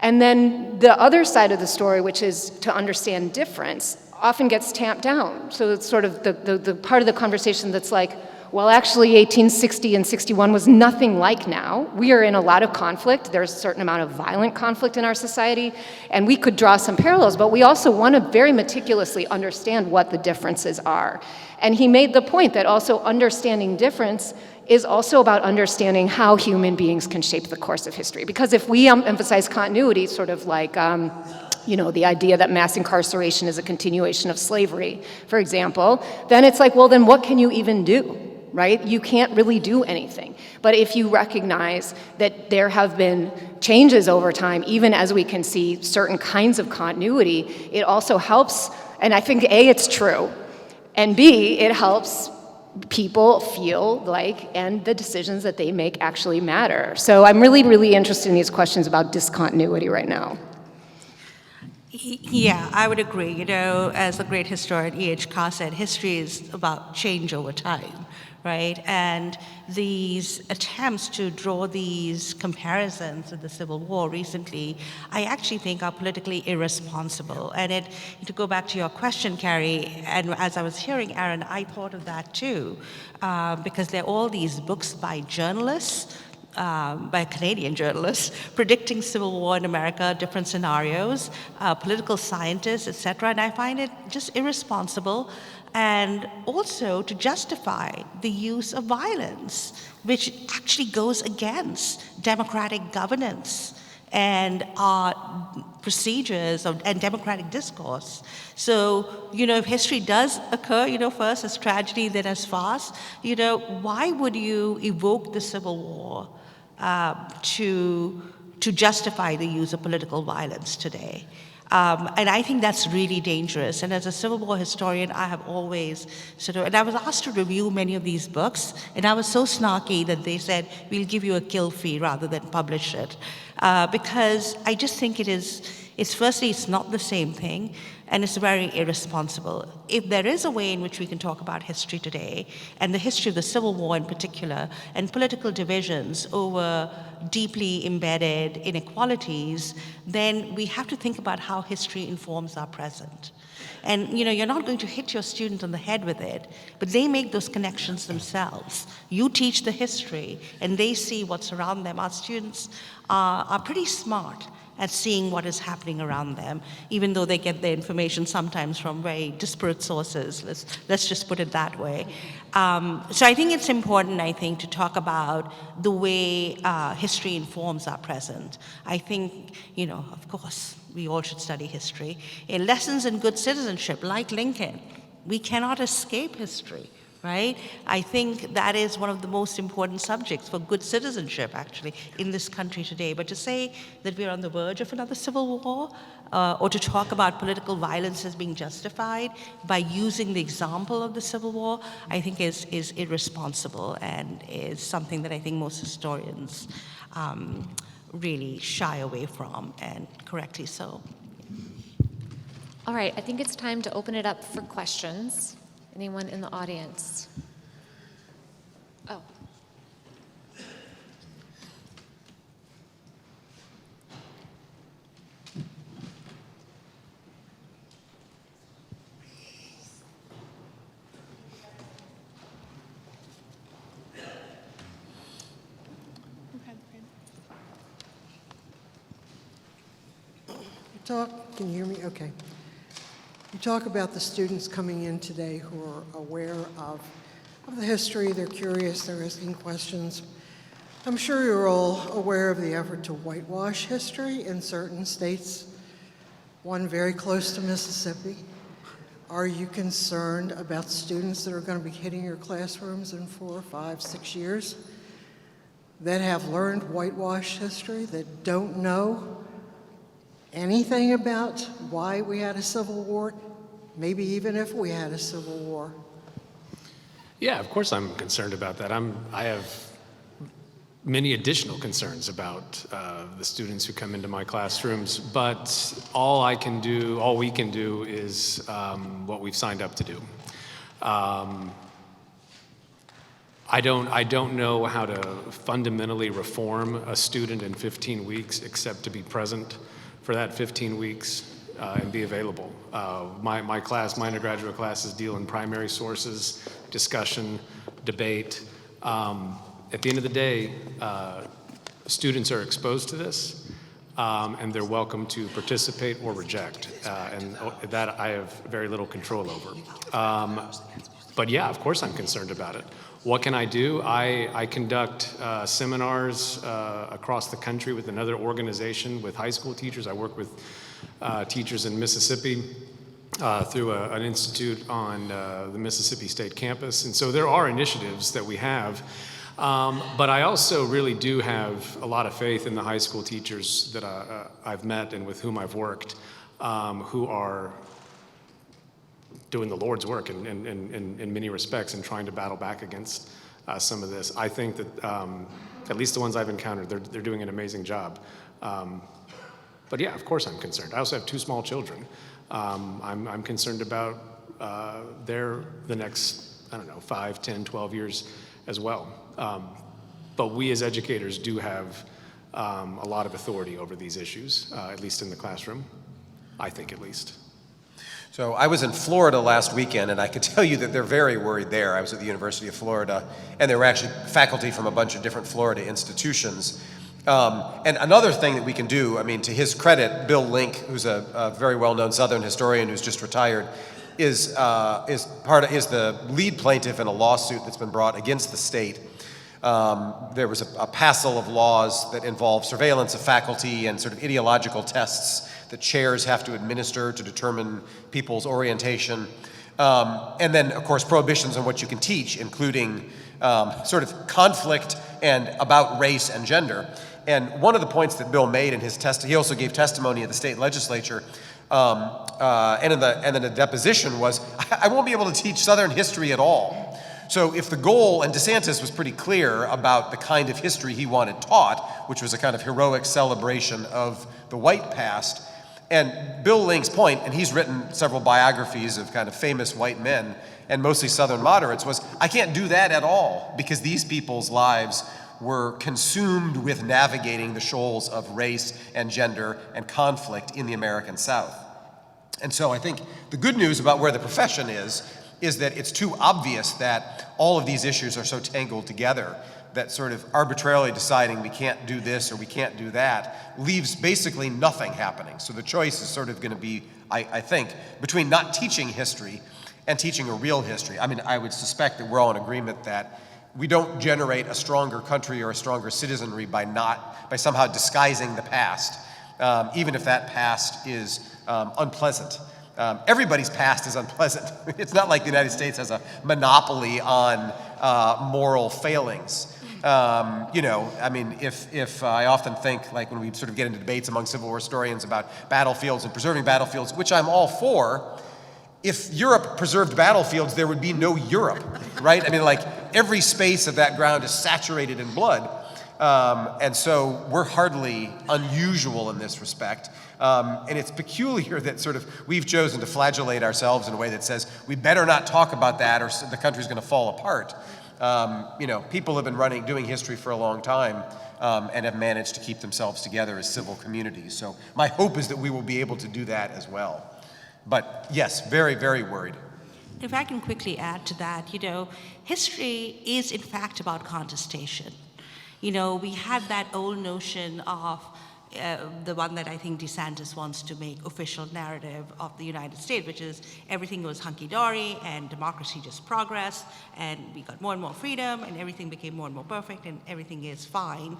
And then the other side of the story, which is to understand difference, often gets tamped down. So it's sort of the part of the conversation that's like, well, actually 1860 and 61 was nothing like now. We are in a lot of conflict. There's a certain amount of violent conflict in our society, and we could draw some parallels, but we also want to very meticulously understand what the differences are. And he made the point that also understanding difference is also about understanding how human beings can shape the course of history. Because if we emphasize continuity, sort of like, you know, the idea that mass incarceration is a continuation of slavery, for example, then it's like, well, then what can you even do, right? You can't really do anything. But if you recognize that there have been changes over time, even as we can see certain kinds of continuity, it also helps, and I think A, it's true, and B, it helps people feel like, and the decisions that they make actually matter. So I'm really, really interested in these questions about discontinuity right now. Yeah, I would agree. You know, as the great historian E.H. Carr said, history is about change over time, right? And these attempts to draw these comparisons with the Civil War recently, I actually think are politically irresponsible. And to go back to your question, Carrie, and as I was hearing Aaron, I thought of that too, because there are all these books by journalists, by Canadian journalists, predicting civil war in America, different scenarios, political scientists, etc. And I find it just irresponsible, and also to justify the use of violence, which actually goes against democratic governance and our procedures and democratic discourse. So, you know, if history does occur, you know, first as tragedy, then as farce, you know, why would you evoke the Civil War to justify the use of political violence today? And I think that's really dangerous. And as a Civil War historian, I have always and I was asked to review many of these books, and I was so snarky that they said, we'll give you a kill fee rather than publish it. Because I just think firstly, it's not the same thing, and it's very irresponsible. If there is a way in which we can talk about history today, and the history of the Civil War in particular, and political divisions over deeply embedded inequalities, then we have to think about how history informs our present. And you know, you're not going to hit your student on the head with it, but they make those connections themselves. You teach the history, and they see what's around them. Our students are pretty smart at seeing what is happening around them, even though they get their information sometimes from very disparate sources. Let's just put it that way. So I think it's important, to talk about the way history informs our present. I think, you know, of course, we all should study history. In lessons in good citizenship, like Lincoln, we cannot escape history, right? I think that is one of the most important subjects for good citizenship, actually, in this country today. But to say that we're on the verge of another civil war, or to talk about political violence as being justified by using the example of the Civil War, I think is irresponsible and is something that I think most historians really shy away from, and correctly so. All right, I think it's time to open it up for questions. Anyone in the audience? Oh. Can you hear me? Okay. You talk about the students coming in today who are aware of the history, they're curious, they're asking questions. I'm sure you're all aware of the effort to whitewash history in certain states, one very close to Mississippi. Are you concerned about students that are going to be hitting your classrooms in 4, 5, 6 years that have learned whitewash history, that don't know anything about why we had a civil war, maybe even if we had a civil war? Yeah, of course I'm concerned about that. I have many additional concerns about the students who come into my classrooms, but all we can do is what we've signed up to do. I don't know how to fundamentally reform a student in 15 weeks except to be present for that 15 weeks and be available. My undergraduate classes deal in primary sources, discussion, debate. At the end of the day, students are exposed to this, and they're welcome to participate or reject, and that I have very little control over. But yeah, of course I'm concerned about it. What can I do? I conduct seminars across the country with another organization with high school teachers. I work with teachers in Mississippi through an institute on the Mississippi State campus. And so there are initiatives that we have. But I also really do have a lot of faith in the high school teachers that I've met and with whom I've worked, who are doing the Lord's work in many respects and trying to battle back against some of this. I think that at least the ones I've encountered, they're doing an amazing job. But yeah, of course I'm concerned. I also have 2 small children. I'm concerned about the next, 5, 10, 12 years as well. But we as educators do have a lot of authority over these issues, at least in the classroom, I think at least. So I was in Florida last weekend, and I could tell you that they're very worried there. I was at the University of Florida, and there were actually faculty from a bunch of different Florida institutions. And another thing that we can do, to his credit, Bill Link, who's a very well-known Southern historian who's just retired, is the lead plaintiff in a lawsuit that's been brought against the state. There was a passel of laws that involve surveillance of faculty and sort of ideological tests that chairs have to administer to determine people's orientation. And then, of course, prohibitions on what you can teach, including sort of conflict and about race and gender. And one of the points that Bill made in his he also gave testimony at the state legislature, and in the deposition was, I won't be able to teach Southern history at all. So if the goal, and DeSantis was pretty clear about the kind of history he wanted taught, which was a kind of heroic celebration of the white past, and Bill Link's point, and he's written several biographies of kind of famous white men, and mostly Southern moderates, was I can't do that at all because these people's lives were consumed with navigating the shoals of race and gender and conflict in the American South. And so I think the good news about where the profession is that it's too obvious that all of these issues are so tangled together that sort of arbitrarily deciding we can't do this or we can't do that leaves basically nothing happening. So the choice is sort of going to be, I think, between not teaching history and teaching a real history. I would suspect that we're all in agreement that we don't generate a stronger country or a stronger citizenry by somehow disguising the past, even if that past is unpleasant. Everybody's past is unpleasant. It's not like the United States has a monopoly on moral failings. I mean, if I often think, like when we sort of get into debates among Civil War historians about battlefields and preserving battlefields, which I'm all for, if Europe preserved battlefields, there would be no Europe, right? I mean, like every space of that ground is saturated in blood. And so we're hardly unusual in this respect. And it's peculiar that sort of we've chosen to flagellate ourselves in a way that says we better not talk about that or the country's going to fall apart. People have been doing history for a long time and have managed to keep themselves together as civil communities. So my hope is that we will be able to do that as well. But yes, very, very worried. If I can quickly add to that, history is in fact about contestation. We had that old notion of the one that I think DeSantis wants to make official narrative of the United States, which is everything was hunky-dory and democracy just progressed and we got more and more freedom and everything became more and more perfect and everything is fine.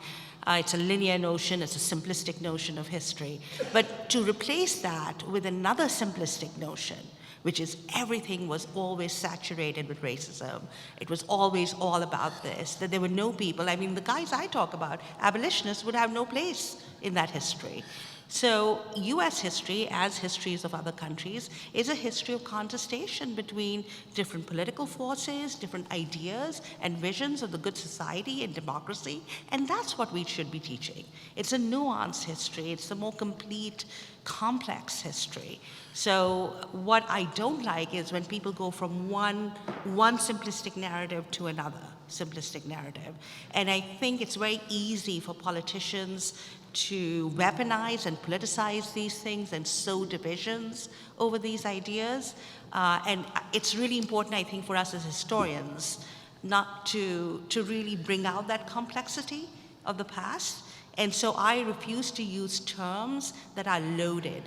It's a linear notion, it's a simplistic notion of history. But to replace that with another simplistic notion, which is everything was always saturated with racism. It was always all about this, that there were no people. I mean, the guys I talk about, abolitionists, would have no place in that history. So US history, as histories of other countries, is a history of contestation between different political forces, different ideas and visions of the good society and democracy, and that's what we should be teaching. It's a nuanced history, it's a more complete, complex history. So what I don't like is when people go from one simplistic narrative to another simplistic narrative. And I think it's very easy for politicians to weaponize and politicize these things and sow divisions over these ideas. And it's really important, I think, for us as historians not to really bring out that complexity of the past. And so I refuse to use terms that are loaded,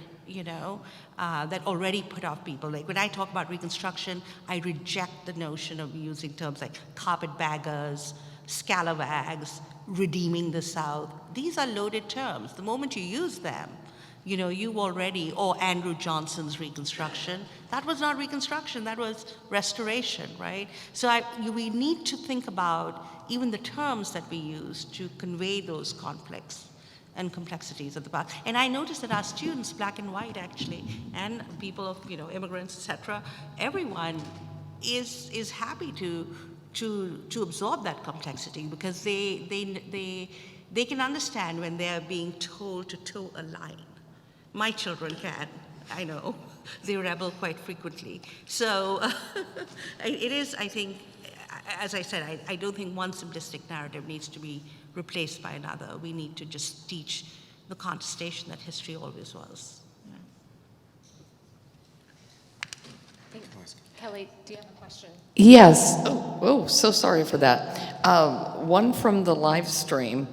that already put off people. Like when I talk about Reconstruction, I reject the notion of using terms like carpetbaggers, scalawags, redeeming the South. These are loaded terms. The moment you use them, you already, or Andrew Johnson's Reconstruction, that was not Reconstruction, that was restoration, right? So we need to think about even the terms that we use to convey those conflicts and complexities of the past. And I noticed that our students, black and white actually, and people of, immigrants, etc., everyone is happy to absorb that complexity because they can understand when they're being told to toe a line. My children can, I know. They rebel quite frequently. So it is, I think, as I said, I don't think one simplistic narrative needs to be replaced by another. We need to just teach the contestation that history always was. Kelly, do you have a question? Yes. Oh, so sorry for that. One from the live stream.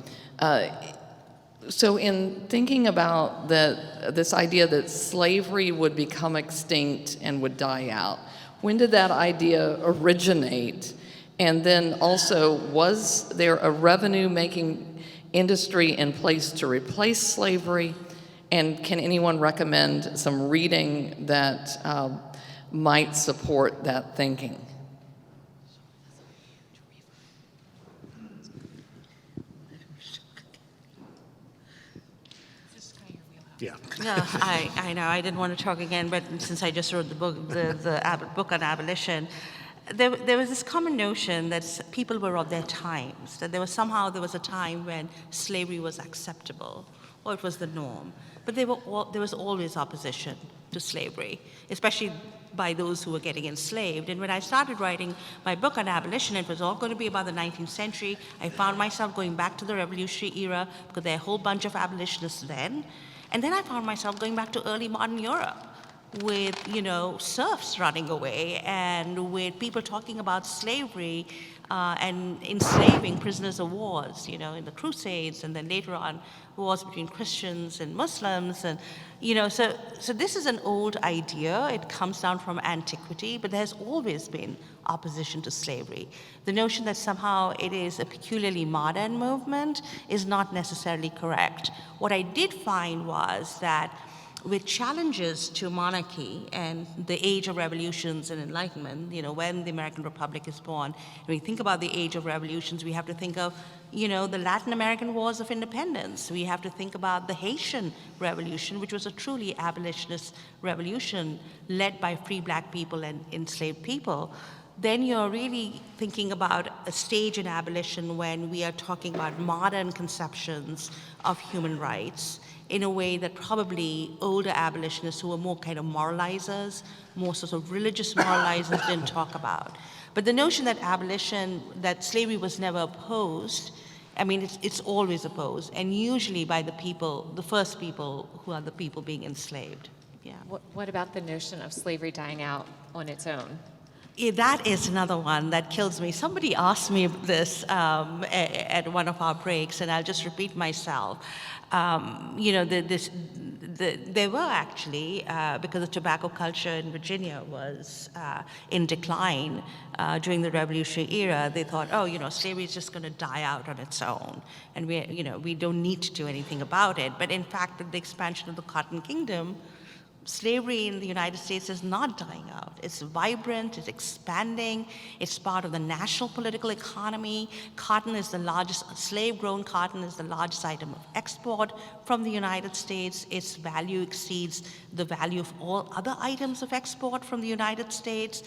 So in thinking about this idea that slavery would become extinct and would die out, when did that idea originate? And then also, was there a revenue-making industry in place to replace slavery? And can anyone recommend some reading that might support that thinking? Yeah. No, I know. I didn't want to talk again, but since I just wrote the book, the book on abolition, there was this common notion that people were of their times, that there was a time when slavery was acceptable, or it was the norm. But there was always opposition to slavery, especially by those who were getting enslaved. And when I started writing my book on abolition, it was all going to be about the 19th century. I found myself going back to the Revolutionary era because there are a whole bunch of abolitionists then. And then I found myself going back to early modern Europe with, serfs running away and with people talking about slavery and enslaving prisoners of wars, in the Crusades and then later on wars between Christians and Muslims. And, so this is an old idea. It comes down from antiquity, but there's always been opposition to slavery. The notion that somehow it is a peculiarly modern movement is not necessarily correct. What I did find was that with challenges to monarchy and the age of revolutions and enlightenment, when the American Republic is born. When we think about the age of revolutions, we have to think of, the Latin American Wars of Independence. We have to think about the Haitian Revolution, which was a truly abolitionist revolution led by free black people and enslaved people. Then you're really thinking about a stage in abolition when we are talking about modern conceptions of human rights in a way that probably older abolitionists who were more kind of moralizers, more sort of religious moralizers didn't talk about. But the notion that that slavery was never opposed, I mean, it's always opposed, and usually by the people, the first people who are the people being enslaved. Yeah. What about the notion of slavery dying out on its own? Yeah, that is another one that kills me. Somebody asked me this at one of our breaks, and I'll just repeat myself. There were actually, because the tobacco culture in Virginia was in decline during the Revolutionary era, they thought, slavery is just going to die out on its own, and we don't need to do anything about it. But in fact, with the expansion of the Cotton Kingdom, slavery in the United States is not dying out. It's vibrant, it's expanding, it's part of the national political economy. Cotton is the largest, slave-grown cotton is the largest item of export from the United States. Its value exceeds the value of all other items of export from the United States.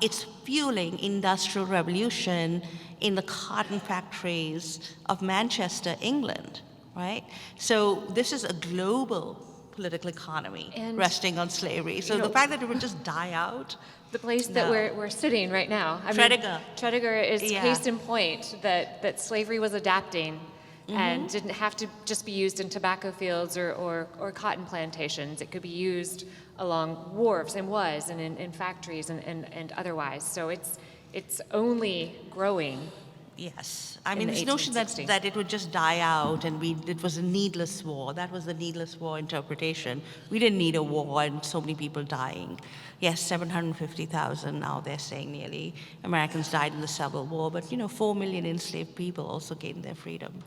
It's fueling industrial revolution in the cotton factories of Manchester, England, right? So this is a global political economy and resting on slavery. So the fact that it would just die out. The place that we're sitting right now. Tredegar is case in point that slavery was adapting and didn't have to just be used in tobacco fields or cotton plantations. It could be used along wharves and in factories and otherwise. So it's only growing. Yes. I mean, this notion that it would just die out and it was a needless war, that was the needless war interpretation. We didn't need a war and so many people dying. Yes, 750,000 now they're saying nearly Americans died in the Civil War, but 4 million enslaved people also gained their freedom.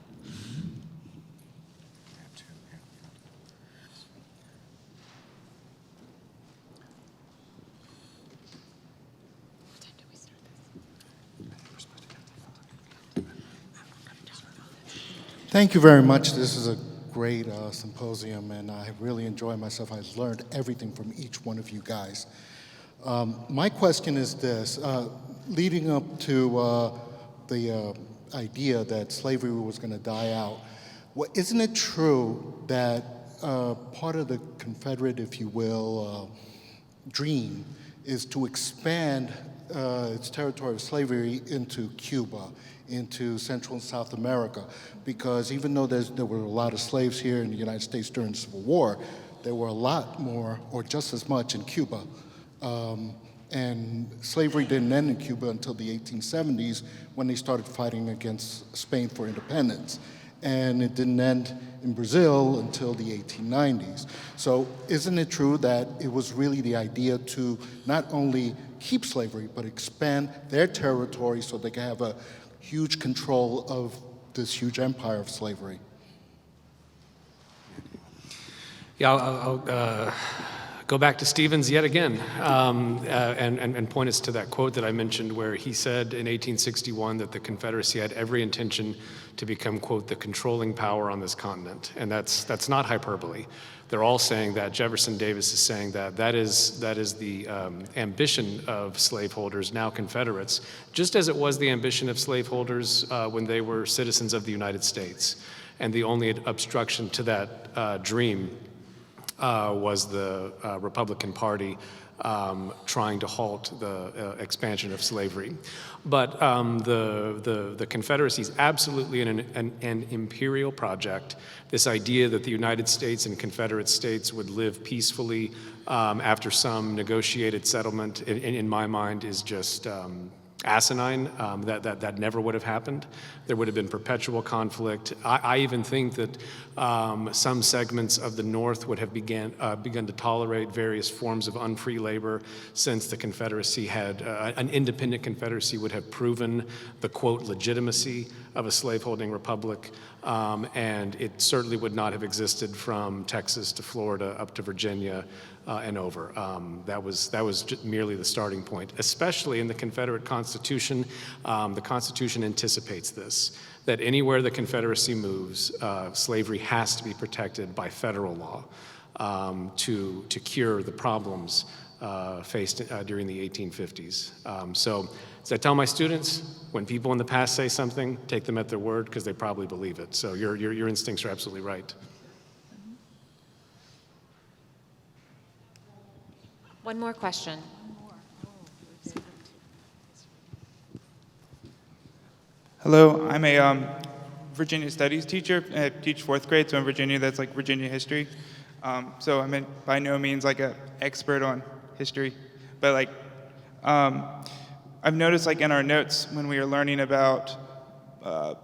Thank you very much. This is a great symposium, and I really enjoyed myself. I've learned everything from each one of you guys. My question is this. Leading up to the idea that slavery was going to die out, isn't it true that part of the Confederate, if you will, dream is to expand its territory of slavery into Cuba, into Central and South America, because even though there were a lot of slaves here in the United States during the Civil War, there were a lot more, or just as much, in Cuba. And slavery didn't end in Cuba until the 1870s when they started fighting against Spain for independence. And it didn't end in Brazil until the 1890s. So isn't it true that it was really the idea to not only keep slavery, but expand their territory so they could have a huge control of this huge empire of slavery? Yeah, I'll go back to Stevens yet again and point us to that quote that I mentioned where he said in 1861 that the Confederacy had every intention to become, quote, the controlling power on this continent. And that's not hyperbole. They're all saying that. Jefferson Davis is saying that. That is the ambition of slaveholders, now Confederates, just as it was the ambition of slaveholders when they were citizens of the United States. And the only obstruction to that dream was the Republican Party trying to halt the expansion of slavery. But the Confederacy is absolutely an imperial project. This idea that the United States and Confederate states would live peacefully after some negotiated settlement, in my mind, is just asinine. That never would have happened. There would have been perpetual conflict. I even think that some segments of the North would have begun to tolerate various forms of unfree labor since the Confederacy had, an independent Confederacy would have proven the, quote, legitimacy of a slaveholding republic, and it certainly would not have existed from Texas to Florida up to Virginia and over. That was just merely the starting point, especially in the Confederate Constitution. The Constitution anticipates this, that anywhere the Confederacy moves, slavery has to be protected by federal law to cure the problems faced during the 1850s. So as I tell my students, when people in the past say something, take them at their word because they probably believe it. So your instincts are absolutely right. One more question. Hello, I'm a Virginia Studies teacher. I teach 4th grade, so in Virginia, that's like Virginia history. So I'm by no means like an expert on history, but like I've noticed like in our notes when we are learning about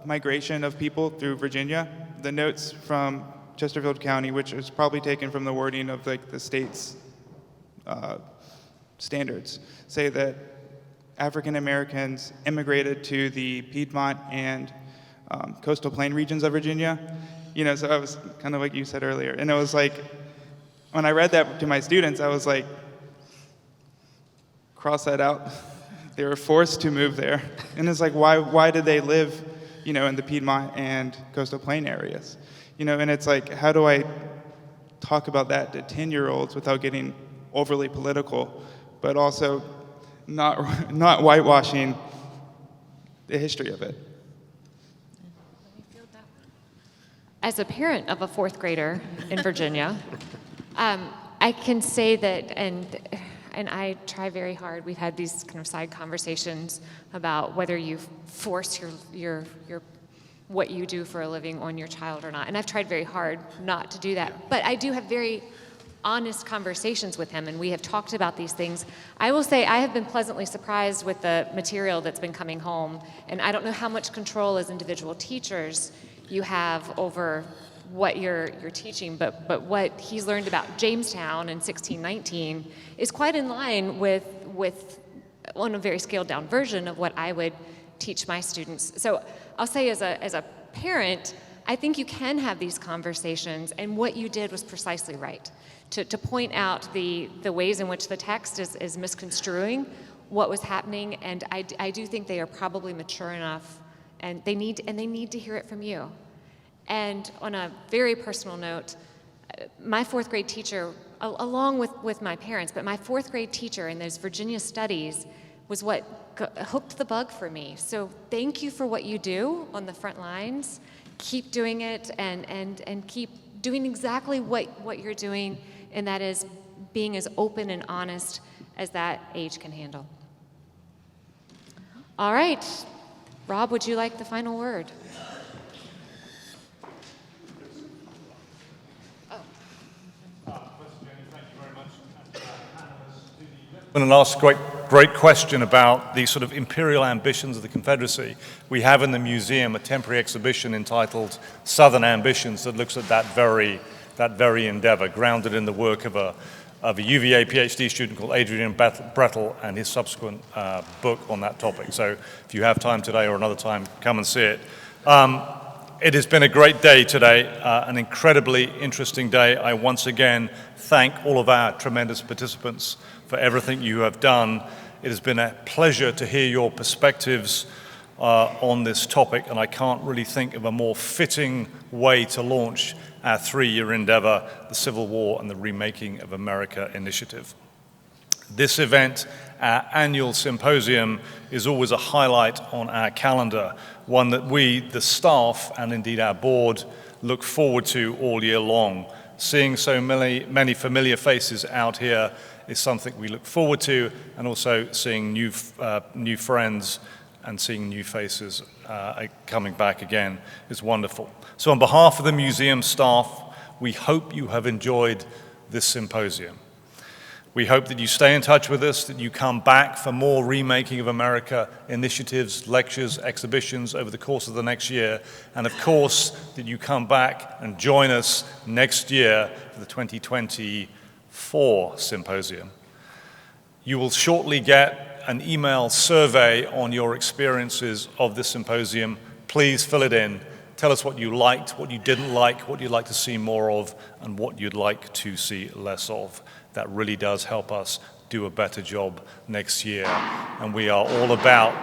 migration of people through Virginia, the notes from Chesterfield County, which is probably taken from the wording of like the state's standards, say that African Americans immigrated to the Piedmont and coastal plain regions of Virginia. You know, so I was kind of like you said earlier, and it was like, when I read that to my students, I was like, cross that out. They were forced to move there, and it's like, why did they live, you know, in the Piedmont and coastal plain areas? You know, and it's like, how do I talk about that to 10-year-olds without getting overly political, but also not whitewashing the history of it? As a parent of a 4th grader in Virginia, I can say that, and I try very hard. We've had these kind of side conversations about whether you force your what you do for a living on your child or not. And I've tried very hard not to do that. But I do have very honest conversations with him, and we have talked about these things. I will say I have been pleasantly surprised with the material that's been coming home, and I don't know how much control as individual teachers you have over what you're teaching, but what he's learned about Jamestown in 1619 is quite in line with on a very scaled down version of what I would teach my students. So I'll say as a parent, I think you can have these conversations, and what you did was precisely right. To point out the ways in which the text is misconstruing what was happening, and I do think they are probably mature enough, and they need to hear it from you. And on a very personal note, my 4th grade teacher, along with my parents, but my 4th grade teacher in those Virginia studies was what hooked the bug for me. So thank you for what you do on the front lines. Keep doing it, and keep doing exactly what you're doing, and that is being as open and honest as that age can handle. All right. Rob, would you like the final word? And asked a great question about the sort of imperial ambitions of the Confederacy. We have in the museum a temporary exhibition entitled Southern Ambitions that looks at that very endeavor, grounded in the work of a UVA PhD student called AVWM Panel and his subsequent book on that topic. So if you have time today or another time, come and see it. It has been a great day today, an incredibly interesting day. I once again thank all of our tremendous participants for everything you have done. It has been a pleasure to hear your perspectives on this topic, and I can't really think of a more fitting way to launch our 3-year endeavor, the Civil War and the Remaking of America initiative. This event, our annual symposium, is always a highlight on our calendar, one that we, the staff, and indeed our board, look forward to all year long. Seeing so many familiar faces out here is something we look forward to, and also seeing new friends and seeing new faces coming back again is wonderful. So on behalf of the museum staff, we hope you have enjoyed this symposium. We hope that you stay in touch with us, that you come back for more Remaking of America initiatives, lectures, exhibitions over the course of the next year, and of course, that you come back and join us next year for the 2024 symposium. You will shortly get an email survey on your experiences of this symposium Please fill it in. Tell us what you liked, what you didn't like, what you'd like to see more of, and what you'd like to see less of. That really does help us do a better job next year. And we are all about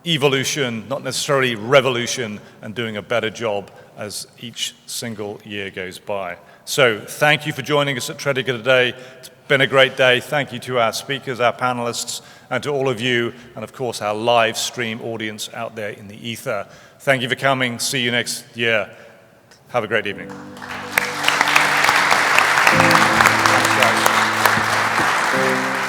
evolution, not necessarily revolution, and doing a better job as each single year goes by. So thank you for joining us at Tredegar today. It's been a great day. Thank you to our speakers, our panelists, and to all of you, and of course our live stream audience out there in the ether. Thank you for coming. See you next year. Have a great evening. Thanks, guys.